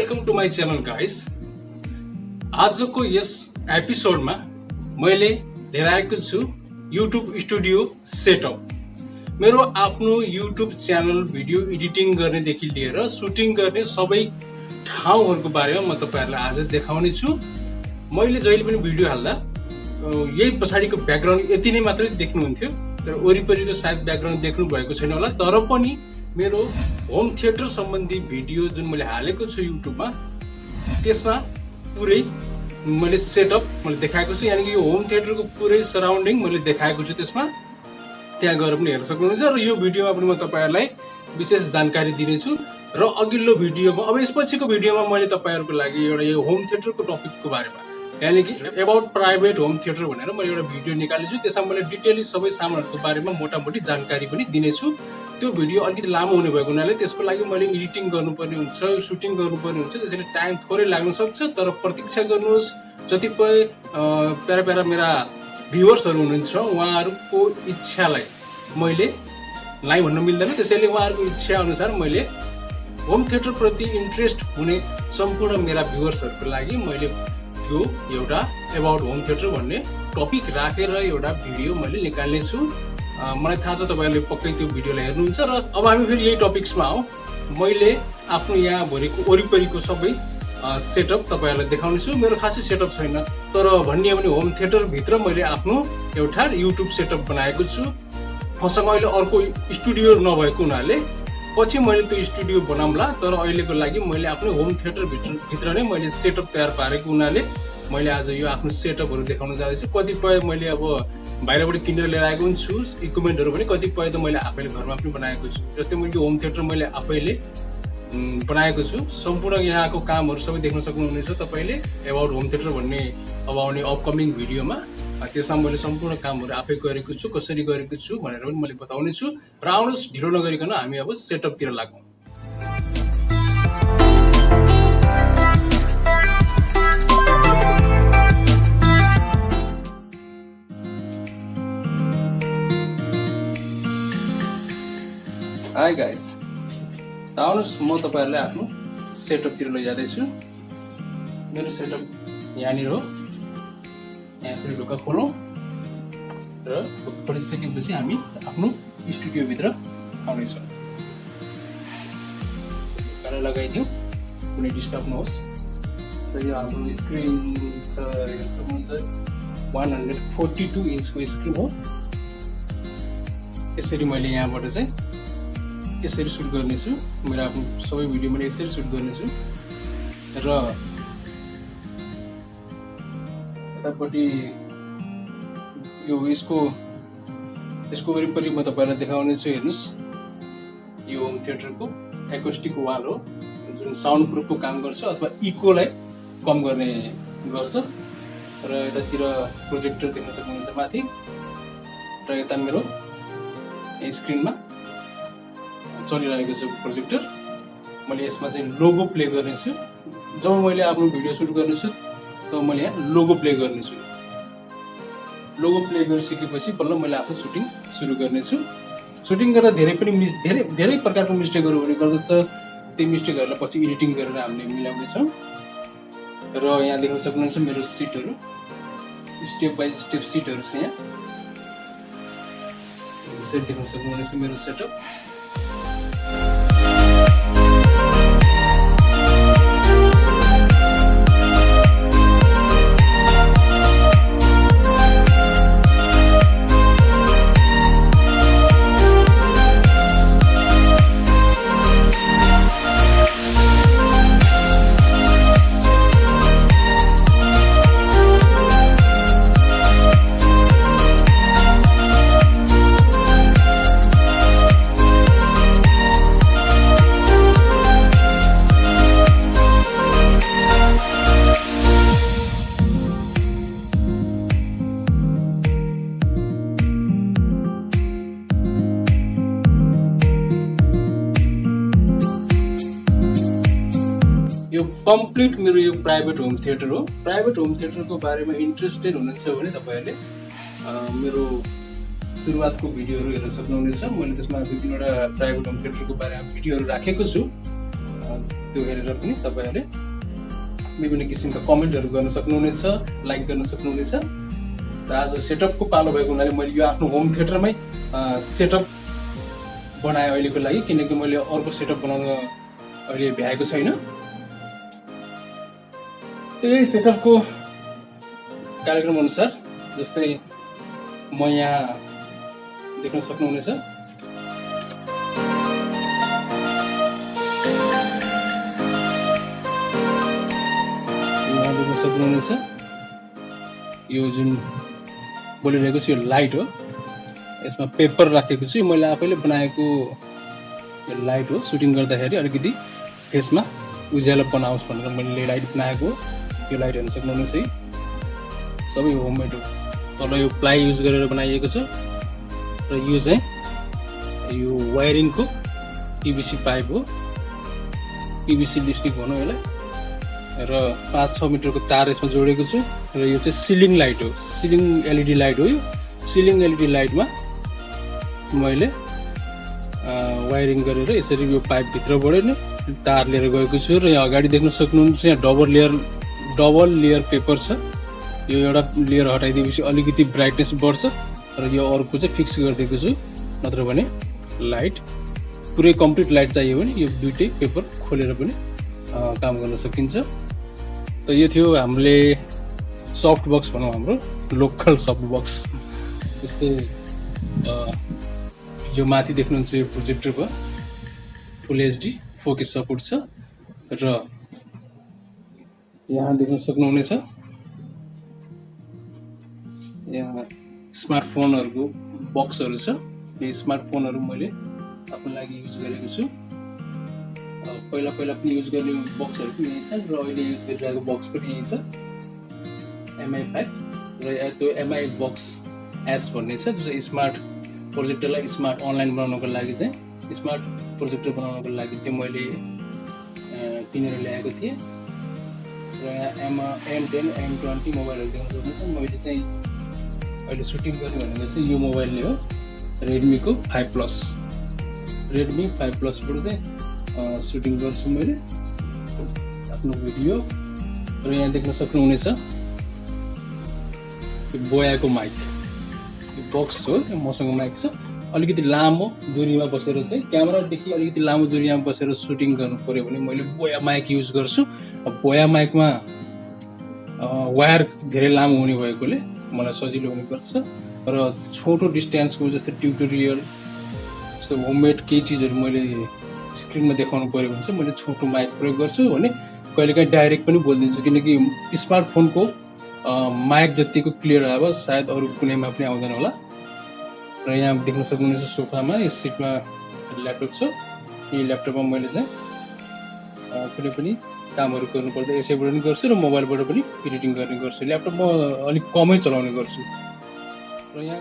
Welcome to my channel guys. आजको यस एपिसोडमा मैले लिएर आएको छु युट्युब स्टुडियो सेटअप। मेरो आफ्नो युट्युब च्यानल भिडियो एडिटिङ गर्नेदेखि लिएर सुटिङ गर्ने सबै ठाउँहरूको बारेमा म तपाईहरुलाई आज देखाउने छु। मैले जहिले पनि भिडियो हाल्दा यही पछाडीको ब्याकग्राउन्ड यति नै मात्रै देख्नुहुन्थ्यो, तर वरिपरिको सायद ब्याकग्राउन्ड देख्नु भएको छैन होला। तर पनि मेरो होम थिएटर सम्बन्धी भिडियो जुन मैले हालेको छु युट्युबमा, त्यसमा पुरै मैले सेटअप मैले देखाएको छु। यानी कि यो होम थिएटरको पुरै सराउन्डिङ मैले देखाएको छु। त्यसमा त्यहाँ गएर पनि हेर्न सक्नुहुन्छ र यो भिडियोमा पनि म तपाईहरुलाई विशेष जानकारी दिनेछु। र अघिल्लो भिडियोमा अब यसपछिको भिडियोमा मैले तपाईहरुको लागि एउटा यो होम थिएटरको टपिकको बारेमा, यानी कि अबाउट प्राइभेट होम थिएटर भनेर मैले एउटा भिडियो निकालेछु। त्यसमा मैले डिटेली सबै सामानहरुको बारेमा मोटामोटी जानकारी पनि दिनेछु। त्यो भिडियो अलिकति लामो हुने भएको हुनाले त्यसको लागि मैले एडिटिङ गर्नुपर्ने हुन्छ, सुटिङ गर्नुपर्ने हुन्छ, त्यसैले टाइम थोरै लाग्न सक्छ। तर प्रतीक्षा गर्नुहोस्। जतिपय प्यारा प्यारा मेरा भ्युअर्सहरु हुनुहुन्छ, उहाँहरुको इच्छालाई मैले नाइ भन्न मिल्दैन। त्यसैले उहाँहरुको इच्छा अनुसार मैले होम थिएटर प्रति इन्ट्रेस्ट हुने सम्पूर्ण मेरा भ्युअर्सहरुको लागि मैले यो एउटा अबाउट होम थिएटर भन्ने टपिक राखेर एउटा भिडियो मैले निकाल्ने छु। मलाई थाहा छ तपाईहरुले पक्कै त्यो भिडियोलाई हेर्नुहुन्छ। र अब हामी फेरि यही टपिक्समा आउँ। मैले आफ्नो यहाँ भरिको वरिपरिको सबै सेटअप तपाईहरुलाई देखाउने छु। मेरो खासै सेटअप छैन, तर भन्ने भने होम थिएटर भित्र मैले आफ्नो एउटा युट्युब सेटअप बनाएको छु। मसँग अहिले अर्को स्टुडियो नभएको हुनाले पछि मैले त्यो स्टुडियो बनाउँला, तर अहिलेको लागि मैले आफ्नो होम थिएटर भित्र नै मैले सेटअप तयार पारेको हुनाले मैले आज यो आफ्नो सेटअपहरु देखाउन जाँदैछु। कतिपय मैले अब बाहिरबाट किनेर लिएर आएको हुन्छु इक्विपमेन्टहरु पनि, कतिपय त मैले आफैले घरमा पनि बनाएको छु। जस्तै मैले होम थिएटर मैले आफैले बनाएको छु। सम्पूर्ण यहाँको कामहरु सबै देख्न सक्नुहुनेछ तपाईले अबाउट होम थिएटर भन्ने अब आउने अपकमिङ भिडियोमा। त्यसमा मैले सम्पूर्ण कामहरु आफै गरेको छु, कसरी गरेको छु भनेर पनि मैले बताउने छु। र आउनुहोस् ढिलो नगरिकन हामी अब सेटअपतिर लागौं। हाई गाइज, आउनुहोस् म तपाईहरुलाई आफ्नो सेटअपतिर लैजाँदैछु। मेरो सेटअप यहाँनिर हो। यहाँ यसरी ढोका खोलौँ र खोलिसकेपछि हामी आफ्नो स्टुडियोभित्र आउनेछौँ। ढोकालाई लगाइदिउँ, कुनै डिस्टर्ब नहोस्। र यो हाम्रो स्क्रिन छ 142 इन्चको स्क्रिन हो। यसरी मैले यहाँबाट चाहिँ यसरी सुट गर्नेछु। मेरो आफ्नो सबै भिडियो मैले यसरी सुट गर्नेछु। र यतापट्टि यो यसको वरिपरि म तपाईहरुलाई देखाउने छु। हेर्नुस्, यो होम थिएटरको एकोस्टिक वाल हो जुन साउन्ड प्रुफको काम गर्छ अथवा इकोलाई कम गर्ने गर्छ। र यतातिर प्रोजेक्टर देख्न सक्नुहुन्छ माथि। र यता मेरो स्क्रिनमा चलिरहेको छ प्रोजेक्टर। मैले यसमा चाहिँ लोगो प्ले गर्नेछु। जब मैले आफ्नो भिडियो सुट गर्नेछु तब मैले यहाँ लोगो प्ले गर्नेछु। लोगो प्ले गरिसकेपछि बल्ल मैले आफ्नो सुटिङ सुरु गर्नेछु। सुटिङ गर्दा धेरै प्रकारको मिस्टेकहरु हुने गर्दछ। त्यो मिस्टेकहरुलाई पछि एडिटिङ गरेर हामीले मिलाउने छौं। र यहाँ देख्न सक्नुहुन्छ मेरो सिटहरु, स्टेप बाइ स्टेप सिटहरु छ। यहाँ यसरी देख्न सक्नुहुन्छ मेरो सेटअप। यो कम्प्लिट मेरो यो प्राइभेट होम थिएटर हो। प्राइभेट होम थिएटरको बारेमा इन्ट्रेस्टेड हुनुहुन्छ भने तपाईहरुले मेरो सुरुवातको भिडियोहरु हेर्न सक्नुहुनेछ। मैले त्यसमा दुई तीनवटा प्राइभेट होम थिएटरको बारेमा भिडियोहरु राखेको छु। त्यो हेरेर पनि तपाईहरुले विभिन्न किसिमका कमेन्टहरु गर्न सक्नुहुनेछ, लाइक गर्न सक्नुहुनेछ। र आज सेटअपको पालो भएको हुनाले मैले यो आफ्नो होम थिएटरमै सेटअप बनाए अहिलेको लागि, किनकि मैले अर्को सेटअप बनाउन अहिले भ्याएको छैन। त्यही सेटअपको कार्यक्रम अनुसार जस्तै म यहाँ देख्न सक्नुहुनेछ सक्नुहुनेछ यो जुन बोलिरहेको छु यो लाइट हो, यसमा पेपर राखेको छु, मैले आफैले बनाएको यो लाइट हो। सुटिङ गर्दाखेरि अलिकति फेसमा उज्यालोपन आओस् भनेर मैले लाइट बनाएको हो। यो लाइट हेर्न सक्नुहुनेछ है, सबै होममेड हो। तल यो प्लाई युज गरेर बनाइएको छ र यो चाहिँ यो वायरिङको पीवीसी पाइप हो, पीवीसी लिस्टिक भनौँ यसलाई। र 5-6 मिटरको तार यसमा जोडेको छु र यो चाहिँ सिलिङ लाइट हो, सिलिङ एलईडी लाइट हो। यो सिलिङ एलईडी लाइटमा मैले वायरिङ गरेर यसरी यो पाइप भित्रबाट नै तार लिएर गएको छु। र यहाँ अगाडि देख्न सक्नुहुन्छ यहाँ डबल लेयर पेपर छ। यो एउटा लेयर हटाइदिएपछि अलिकति ब्राइटनेस बढ्छ र यो अर्को चाहिँ फिक्स गरिदिएको छु, नत्र भने लाइट पुरै कम्प्लिट लाइट चाहियो भने यो दुईटै पेपर खोलेर पनि काम गर्न सकिन्छ। त यो थियो हामीले सफ्ट बक्स भनौँ, हाम्रो लोकल सफ्ट बक्स। जस्तै यो माथि देख्नुहुन्छ यो प्रोजेक्टरको फुल एचडी 4K सपोर्ट छ र यहाँ देख्न सक्नुहुनेछ यहाँ स्मार्टफोनहरुको बक्सहरु छ। यो स्मार्टफोनहरु मैले आफ्नो लागि युज गरेको छु। पहिला पनि युज गर्ने बक्सहरु पनि यही छ र अहिले युज गरिरहेको बक्स पनि यही छ, MI5 र त्यो MI बक्स S भन्ने छ, जो स्मार्ट प्रोजेक्टरलाई स्मार्ट अनलाइन बनाउनको लागि चाहिँ स्मार्ट प्रोजेक्टर बनाउनको लागि त्यो मैले किनेर ल्याएको थिएँ। र यहाँ M10 M20 मोबाइलहरु देख्न सक्नुहुन्छ। मैले चाहिँ अहिले सुटिङ गर्ने भनेको चाहिँ यो मोबाइल नै हो, Redmi को 5 Plus, Redmi 5 Plus बाट चाहिँ सुटिङ गर्छु मैले आफ्नो भिडियो। र यहाँ देख्न सक्नुहुनेछ यो बोयाको माइक, यो बक्स हो, मसँग माइक छ। अलिकति लामो दूरीमा बसेर चाहिँ क्यामेरादेखि अलिकति लामो दूरीमा बसेर सुटिङ गर्नु पर्यो भने मैले बोया माइक युज गर्छु। बोया माइकमा वायर धेरै लामो हुने भएकोले मलाई सजिलो हुने गर्छ र छोटो डिस्टेन्सको जस्तै ट्युटोरियल जस्तो होममेड केही चिजहरू मैले स्क्रिनमा देखाउनु पर्यो भने चाहिँ मैले छोटो माइक प्रयोग गर्छु भने कहिलेकाहीँ डाइरेक्ट पनि बोलिदिन्छु, किनकि स्मार्टफोनको माइक जतिको क्लियर आवाज सायद अरू कुनैमा पनि आउँदैन होला। र यहाँ देख्न सक्नुहुनेछ सोफामा यो सिटमा ल्यापटप छ। यही ल्यापटपमा मैले चाहिँ कुनै पनि कामहरू गर्नुपर्दा यसैबाट पनि गर्छु र मोबाइलबाट पनि एडिटिङ गर्ने गर्छु। ल्यापटप म अलिक कमै चलाउने गर्छु। र यहाँ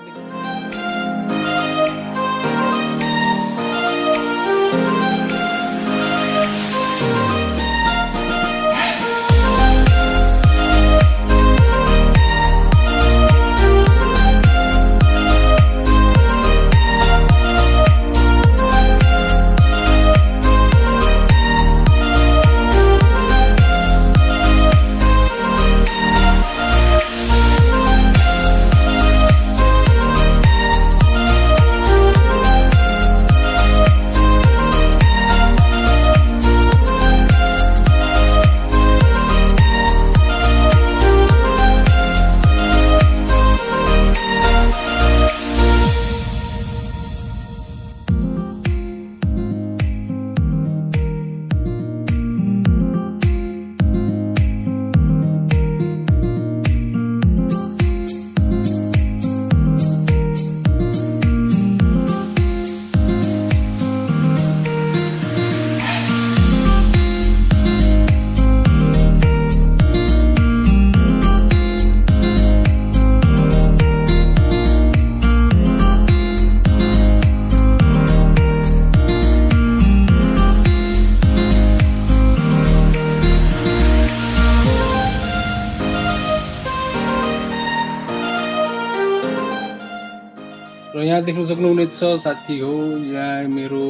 र यहाँ देख्न सक्नुहुनेछ साथी हो, यहाँ मेरो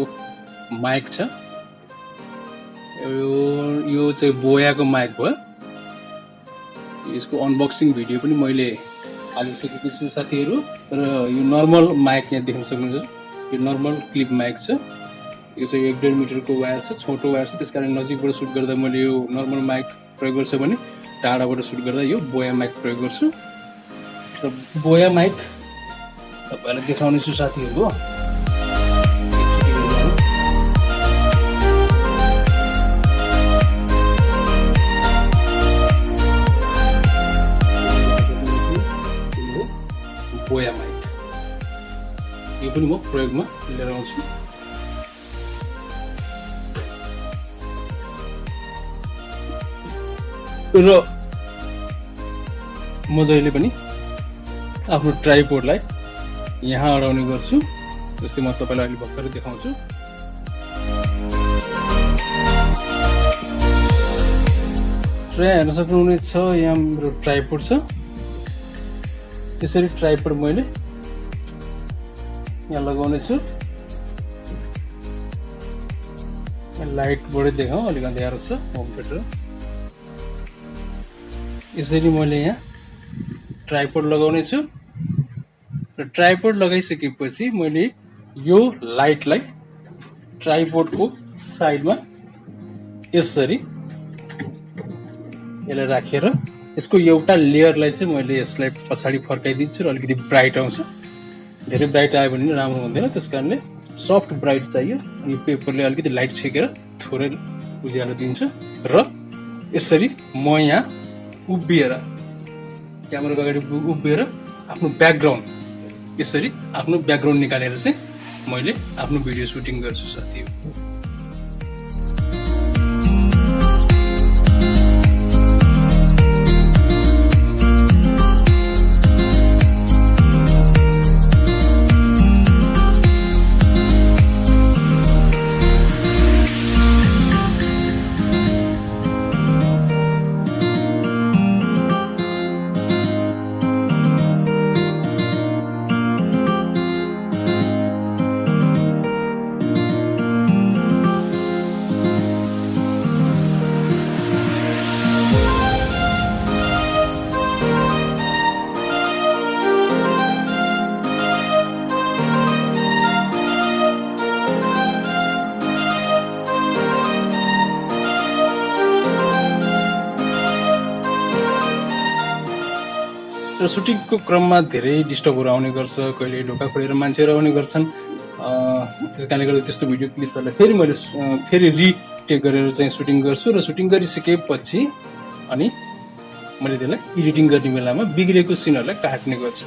माइक छ यो चाहिँ बोयाको माइक हो। यसको अनबक्सिङ भिडियो पनि मैले हालिसकेको छु साथीहरू। र यो नर्मल माइक यहाँ देख्न सक्नुहुन्छ, यो नर्मल क्लिप माइक छ। यो चाहिँ 1.5 मिटरको वायर छ, छोटो वायर छ, त्यसकारण नजिकबाट सुट गर्दा मैले यो नर्मल माइक प्रयोग गर्छु भने टाढाबाट सुट गर्दा यो बोया माइक प्रयोग गर्छु। र बोया माइक तपाईहरुलाई देखाउने छु साथीहरू। बोया माइक यो पनि म प्रयोगमा लिएर आउँछु। र म जहिले पनि आफ्नो ट्राइपोडलाई यहाँ अडाउने गर्छु, जस्तै म तपाईलाई अहिले भर्खरै देखाउँछु। र यहाँ हेर्न सक्नुहुनेछ, यहाँ मेरो ट्राइपोड छ। यसरी ट्राइपोड मैले यहाँ लगाउने छु। लाइटबाटै देखाउँ, अलिक अँध्यारो छ होम थिएटर। यसरी मैले यहाँ ट्राइपोड लगाउने छु। र ट्राइपोड लगाइसकेपछि मैले यो लाइटलाई ट्राइपोडको साइडमा यसरी यसलाई राखेर यसको एउटा लेयरलाई चाहिँ मैले यसलाई पछाडि फर्काइदिन्छु र अलिकति ब्राइट आउँछ। धेरै ब्राइट आयो भने राम्रो हुँदैन, त्यसकारणले सफ्ट ब्राइट चाहियो। अनि पेपरले अलिकति लाइट छेकेर थोरै उज्यालो दिन्छ। र यसरी म यहाँ उभिएर क्यामेराको अगाडि उभिएर आफ्नो ब्याकग्राउन्ड यसरी आफ्नो ब्याकग्राउन्ड निकालेर चाहिँ मैले आफ्नो भिडियो सुटिङ गर्छु साथीहरु। र सुटिङको क्रममा धेरै डिस्टर्बहरू आउने गर्छ, कहिले ढोका खोलेर मान्छेहरू आउने गर्छन्। त्यसकारणले गर्दा त्यस्तो भिडियो क्लिपहरूलाई फेरि मैले फेरि रिटेक गरेर चाहिँ सुटिङ गर्छु। र सुटिङ गरिसकेपछि अनि मैले त्यसलाई एडिटिङ गर्ने बेलामा बिग्रेको सिनहरूलाई काट्ने गर्छु।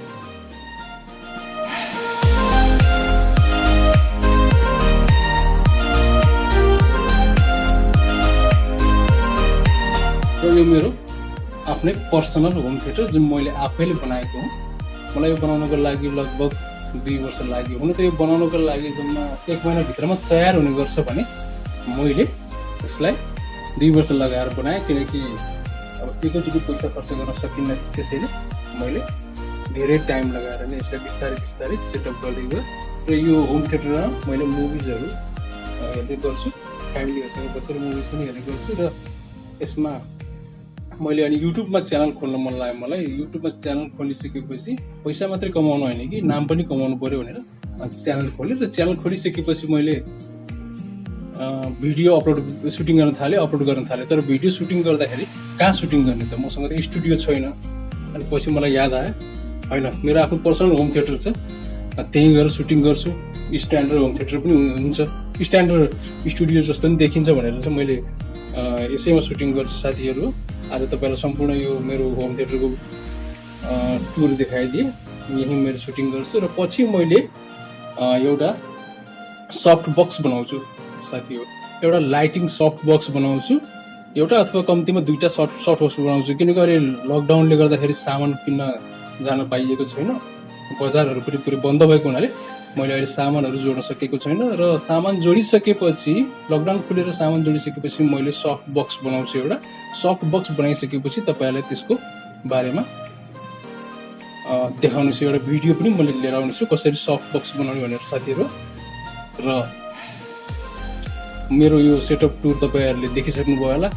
र यो मेरो आफ्नै पर्सनल होम थिएटर जुन मैले आफैले बनाएको हो। मलाई यो बनाउनको लागि लगभग 2 वर्ष लाग्यो। हुन त यो बनाउनको लागि जम्मा 1 महिना भित्रमा तयार हुने गर्छ भने मैले यसलाई 2 वर्ष लगाएर बनाएँ, किनकि अब एकैचोटि पैसा खर्च गर्न सकिन्न। त्यसैले मैले धेरै टाइम लगाएर नै यसलाई बिस्तारै बिस्तारै सेटअप गर्दै गएँ। र यो होम थिएटरमा मैले मुभिजहरू हेर्ने गर्छु, फ्यामिलीहरूसँग बसेर मुभिज पनि हेर्ने गर्छु। र यसमा मैले अनि युट्युबमा च्यानल खोल्न मन लाग्यो। मलाई युट्युबमा च्यानल खोलिसकेपछि पैसा मात्रै कमाउनु होइन कि नाम पनि कमाउनु पर्यो भनेर च्यानल खोलेँ। र च्यानल खोलिसकेपछि मैले भिडियो सुटिङ गर्न थालेँ, अपलोड गर्न थालेँ। तर भिडियो सुटिङ गर्दाखेरि कहाँ सुटिङ गर्ने त, मसँग त स्टुडियो छैन। अनि पछि मलाई याद आयो, होइन मेरो आफ्नो पर्सनल होम थिएटर छ, त्यहीँ गएर सुटिङ गर्छु। स्ट्यान्डर्ड होम थिएटर पनि हुन्छ, स्ट्यान्डर्ड स्टुडियो जस्तो पनि देखिन्छ भनेर चाहिँ मैले यसैमा सुटिङ गर्छु साथीहरू। आज तपाईहरुलाई सम्पूर्ण यो मेरो होम थिएटरको टुर देखाइदिएँ। यही मेरो सुटिङ गर्छु। र पछि मैले एउटा सफ्ट बक्स बनाउँछु साथीहरु। एउटा लाइटिङ सफ्ट बक्स बनाउँछु, एउटा अथवा कम्तीमा 2टा सफ्ट बक्स बनाउँछु। किनकि अहिले लकडाउनले गर्दाखेरि सामान किन्न जान पाइएको छैन, बजारहरू पनि पुरै बन्द भएको हुनाले मैले अहिले सामानहरू जोड्न सकेको छैन। र सामान जोडिसकेपछि, लकडाउन खुलेर सामान जोडिसकेपछि मैले सफ्ट बक्स बनाउँछु। एउटा सफ्ट बक्स बनाइसकेपछि तपाईहरुलाई त्यसको बारेमा देखाउने छु। एउटा भिडियो पनि मैले लिएर आउने छु कसरी सफ्ट बक्स बनाउने भनेर साथीहरु। र मेरो यो सेटअप टुर तपाईहरुले देखिसक्नुभयो होला।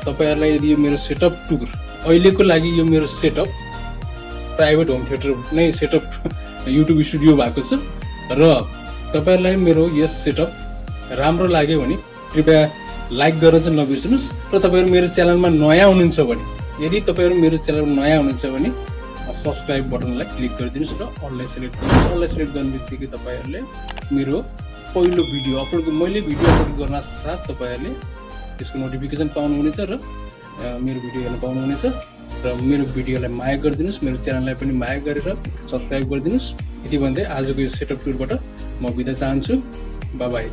तपाईहरुलाई यदि यो मेरो सेटअप टुर अहिलेको लागि यो मेरो सेटअप प्राइभेट होम थिएटर नै सेटअप युट्युब स्टुडियो भएको छ र तपाईहरुलाई मेरो यस सेटअप राम्रो लाग्यो भने कृपया लाइक गर्न चाहिँ नबिर्सनुस् र तपाईहरु मेरो च्यानलमा नयाँ हुनुहुन्छ भने यदि तपाईहरु मेरो च्यानलमा नयाँ हुनुहुन्छ भने सब्स्क्राइब बटनलाई क्लिक गरिदिनुस् र अललाई सिलेक्ट गर्नुस्। अललाई सिलेक्ट गर्नेबित्तिकै तपाईहरुले मेरो पहिलो भिडियो अपलोड मैले भिडियो अपलोड गर्न साथ तपाईहरुले त्यसको नोटिफिकेसन पाउनुहुनेछ र मेरो भिडियो हेर्न पाउनुहुनेछ र मेरो भिडियोलाई माया गरिदिनुस्, मेरो च्यानललाई पनि माया गरेर सब्स्क्राइब गरिदिनुस्। यति भन्दै आजको यो सेटअप टुरबाट म बिदा चाहन्छु। Bye bye.